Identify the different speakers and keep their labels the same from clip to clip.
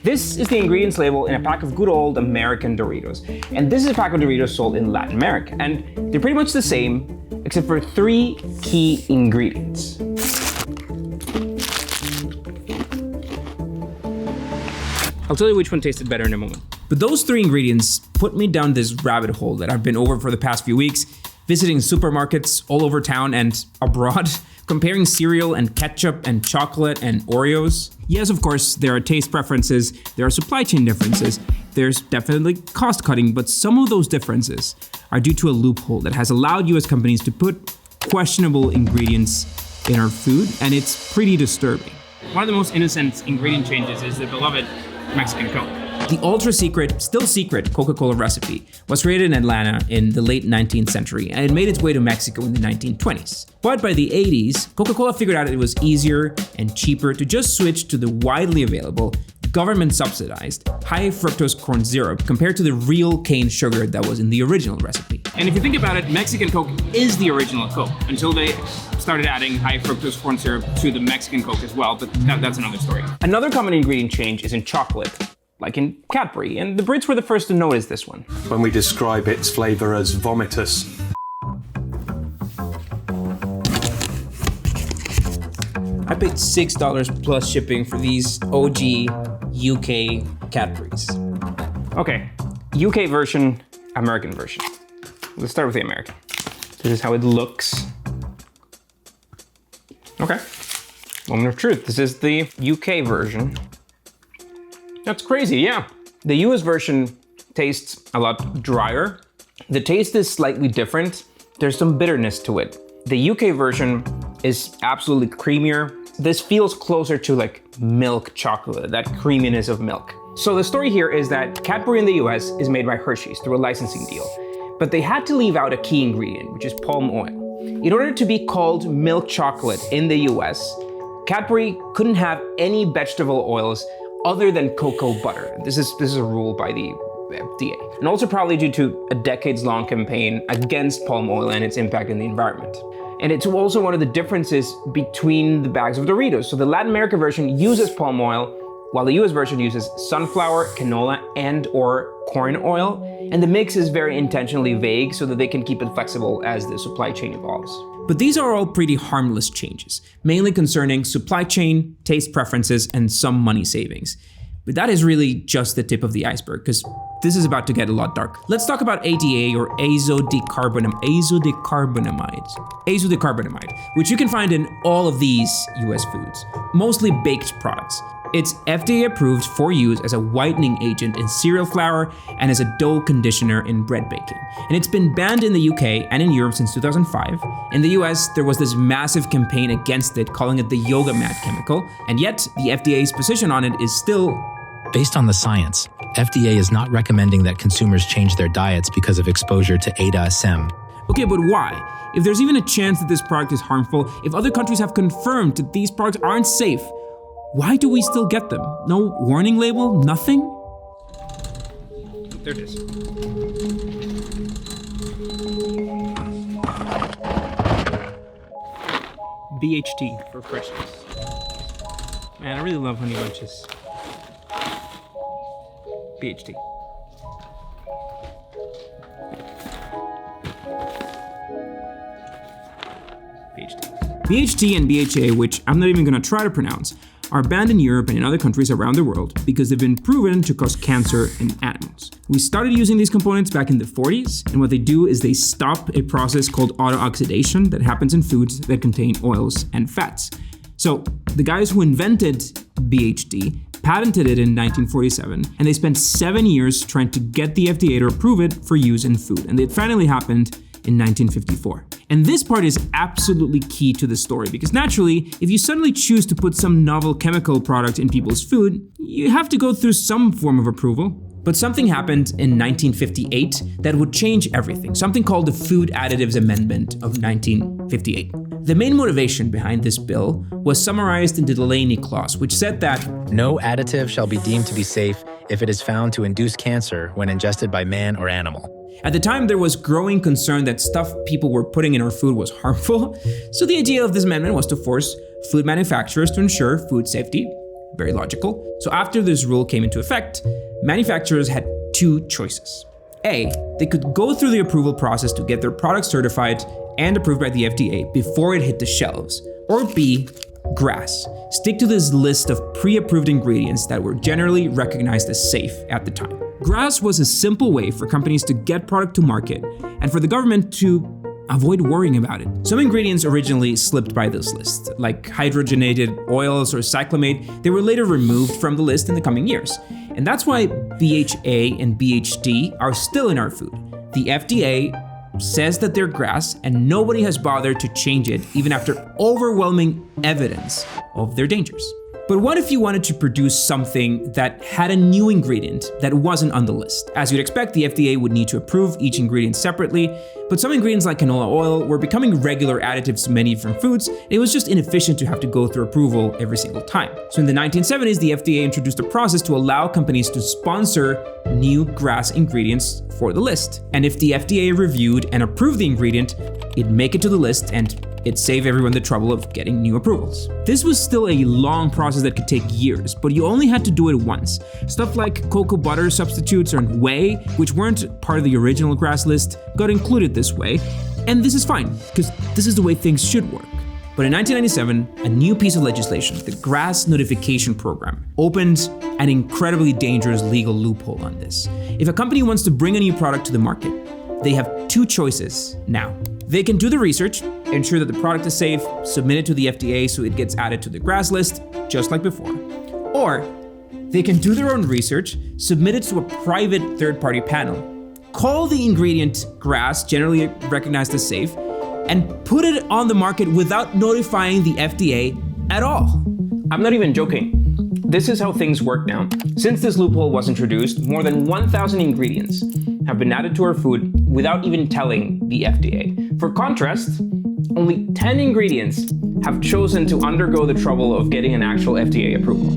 Speaker 1: This is the ingredients label in a pack of good old American Doritos. And this is a pack of Doritos sold in Latin America. And they're pretty much the same, except for 3 key ingredients. I'll tell you which one tasted better in a moment. But those 3 ingredients put me down this rabbit hole that I've been over for the past few weeks, visiting supermarkets all over town and abroad, comparing cereal and ketchup and chocolate and Oreos. Yes, of course, there are taste preferences, there are supply chain differences, there's definitely cost cutting, but some of those differences are due to a loophole that has allowed US companies to put questionable ingredients in our food, and it's pretty disturbing. One of the most innocent ingredient changes is the beloved Mexican Coke. The ultra-secret, still secret Coca-Cola recipe was created in Atlanta in the late 19th century, and it made its way to Mexico in the 1920s. But by the 80s, Coca-Cola figured out it was easier and cheaper to just switch to the widely available, government-subsidized, high fructose corn syrup compared to the real cane sugar that was in the original recipe. And if you think about it, Mexican Coke is the original Coke until they started adding high fructose corn syrup to the Mexican Coke as well, but that's another story. Another common ingredient change is in chocolate, like in Cadbury, and the Brits were the first to notice this one.
Speaker 2: When we describe its flavor as vomitous.
Speaker 1: I paid $6 plus shipping for these OG UK Cadburys. Okay, UK version, American version. Let's start with the American. This is how it looks. Okay, moment of truth. This is the UK version. That's crazy, yeah. The US version tastes a lot drier. The taste is slightly different. There's some bitterness to it. The UK version is absolutely creamier. This feels closer to like milk chocolate, that creaminess of milk. So the story here is that Cadbury in the US is made by Hershey's through a licensing deal, but they had to leave out a key ingredient, which is palm oil. In order to be called milk chocolate in the US, Cadbury couldn't have any vegetable oils other than cocoa butter. This is a rule by the FDA. And also probably due to a decades-long campaign against palm oil and its impact in the environment. And it's also one of the differences between the bags of Doritos. So the Latin America version uses palm oil, while the US version uses sunflower, canola, and or corn oil. And the mix is very intentionally vague so that they can keep it flexible as the supply chain evolves. But these are all pretty harmless changes, mainly concerning supply chain, taste preferences, and some money savings. But that is really just the tip of the iceberg, because this is about to get a lot dark. Let's talk about ADA, or azodicarbonamide, which you can find in all of these US foods, mostly baked products. It's FDA approved for use as a whitening agent in cereal flour and as a dough conditioner in bread baking. And it's been banned in the UK and in Europe since 2005. In the US, there was this massive campaign against it, calling it the yoga mat chemical. And yet, the FDA's position on it is still...
Speaker 3: Based on the science, FDA is not recommending that consumers change their diets because of exposure to ADA-SM.
Speaker 1: Okay, but why? If there's even a chance that this product is harmful, if other countries have confirmed that these products aren't safe, why do we still get them? No warning label? Nothing? There it is. BHT for freshness. Man, I really love Honey Bunches. BHT. BHT and BHA, which I'm not even gonna try to pronounce, are banned in Europe and in other countries around the world because they've been proven to cause cancer in animals. We started using these components back in the 40s, and what they do is they stop a process called autooxidation that happens in foods that contain oils and fats. So the guys who invented BHT patented it in 1947, and they spent 7 years trying to get the FDA to approve it for use in food, and it finally happened in 1954. And this part is absolutely key to the story, because naturally, if you suddenly choose to put some novel chemical product in people's food, you have to go through some form of approval. But something happened in 1958 that would change everything, something called the Food Additives Amendment of 1958. The main motivation behind this bill was summarized in the Delaney Clause, which said that
Speaker 3: no additive shall be deemed to be safe if it is found to induce cancer when ingested by man or animal.
Speaker 1: At the time, there was growing concern that stuff people were putting in our food was harmful, so the idea of this amendment was to force food manufacturers to ensure food safety, Very logical. So after this rule came into effect, manufacturers had two choices. A, they could go through the approval process to get their product certified and approved by the FDA before it hit the shelves. Or B, GRAS, stick to this list of pre-approved ingredients that were generally recognized as safe at the time. GRAS was a simple way for companies to get product to market and for the government to avoid worrying about it. Some ingredients originally slipped by this list, like hydrogenated oils or cyclamate. They were later removed from the list in the coming years. And that's why BHA and BHT are still in our food. The FDA says that they're GRAS and nobody has bothered to change it even after overwhelming evidence of their dangers. But what if you wanted to produce something that had a new ingredient that wasn't on the list? As you'd expect, the FDA would need to approve each ingredient separately, but some ingredients like canola oil were becoming regular additives to many different foods. It was just inefficient to have to go through approval every single time. So in the 1970s, the FDA introduced a process to allow companies to sponsor new GRAS ingredients for the list. And if the FDA reviewed and approved the ingredient, it'd make it to the list and it'd save everyone the trouble of getting new approvals. This was still a long process that could take years, but you only had to do it once. Stuff like cocoa butter substitutes or whey, which weren't part of the original GRAS list, got included this way. And this is fine, because this is the way things should work. But in 1997, a new piece of legislation, the GRAS notification program, opened an incredibly dangerous legal loophole on this. If a company wants to bring a new product to the market, they have two choices now. They can do the research, ensure that the product is safe, submit it to the FDA so it gets added to the GRAS list, just like before. Or they can do their own research, submit it to a private third-party panel, call the ingredient GRAS, generally recognized as safe, and put it on the market without notifying the FDA at all.
Speaker 4: I'm not even joking. This is how things work now. Since this loophole was introduced, more than 1,000 ingredients have been added to our food without even telling the FDA. For contrast, only 10 ingredients have chosen to undergo the trouble of getting an actual FDA approval.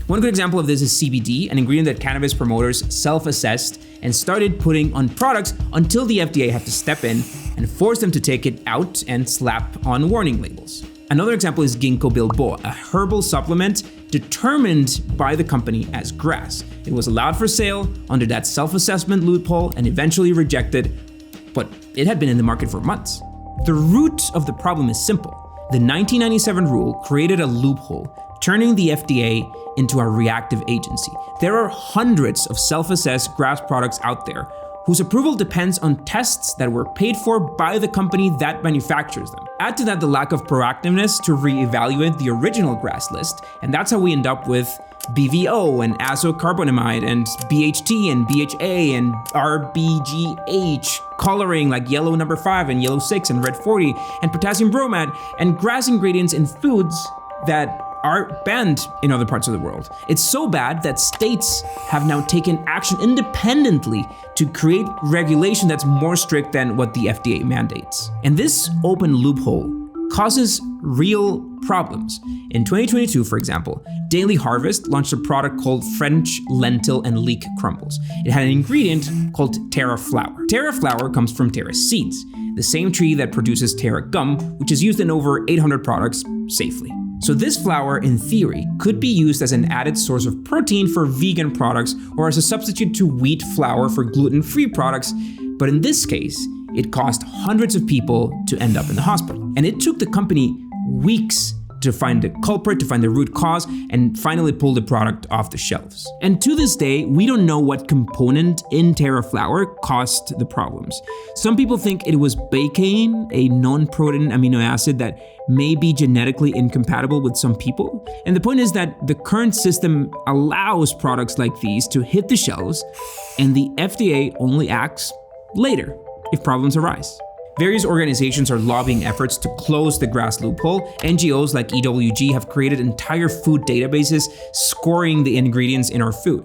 Speaker 1: One good example of this is CBD, an ingredient that cannabis promoters self-assessed and started putting on products until the FDA had to step in and force them to take it out and slap on warning labels. Another example is ginkgo biloba, a herbal supplement determined by the company as GRAS. It was allowed for sale under that self-assessment loophole and eventually rejected, but it had been in the market for months. The root of the problem is simple. The 1997 rule created a loophole, turning the FDA into a reactive agency. There are hundreds of self-assessed GRAS products out there whose approval depends on tests that were paid for by the company that manufactures them. Add to that the lack of proactiveness to reevaluate the original GRAS list, and that's how we end up with BVO and azocarbonamide and BHT and BHA and RBGH, coloring like yellow number 5 and yellow 6 and red 40, and potassium bromide, and GRAS ingredients in foods that are banned in other parts of the world. It's so bad that states have now taken action independently to create regulation that's more strict than what the FDA mandates. And this open loophole causes real problems. In 2022, for example, Daily Harvest launched a product called French lentil and leek crumbles. It had an ingredient called Terra flour. Terra flour comes from Terra seeds, the same tree that produces Terra gum, which is used in over 800 products safely. So this flour, in theory, could be used as an added source of protein for vegan products or as a substitute to wheat flour for gluten-free products, but in this case, it caused hundreds of people to end up in the hospital. And it took the company weeks to find the culprit, to find the root cause, and finally pull the product off the shelves. And to this day, we don't know what component in Terra flour caused the problems. Some people think it was bacane, a non-protein amino acid that may be genetically incompatible with some people. And the point is that the current system allows products like these to hit the shelves, and the FDA only acts later if problems arise. Various organizations are lobbying efforts to close the GRAS loophole. NGOs like EWG have created entire food databases scoring the ingredients in our food.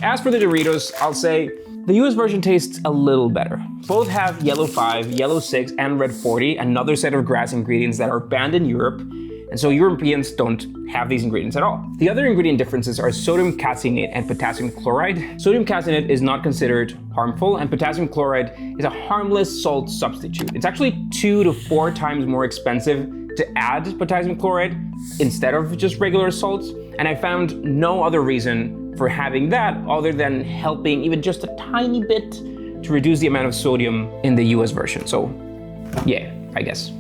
Speaker 4: As for the Doritos, I'll say the US version tastes a little better. Both have yellow 5, yellow 6, and red 40, another set of GRAS ingredients that are banned in Europe, and so Europeans don't have these ingredients at all. The other ingredient differences are sodium caseinate and potassium chloride. Sodium caseinate is not considered harmful, and potassium chloride is a harmless salt substitute. It's actually 2 to 4 times more expensive
Speaker 1: to add potassium chloride instead of just regular salts, and I found no other reason for having that other than helping even just a tiny bit to reduce the amount of sodium in the US version. So yeah, I guess.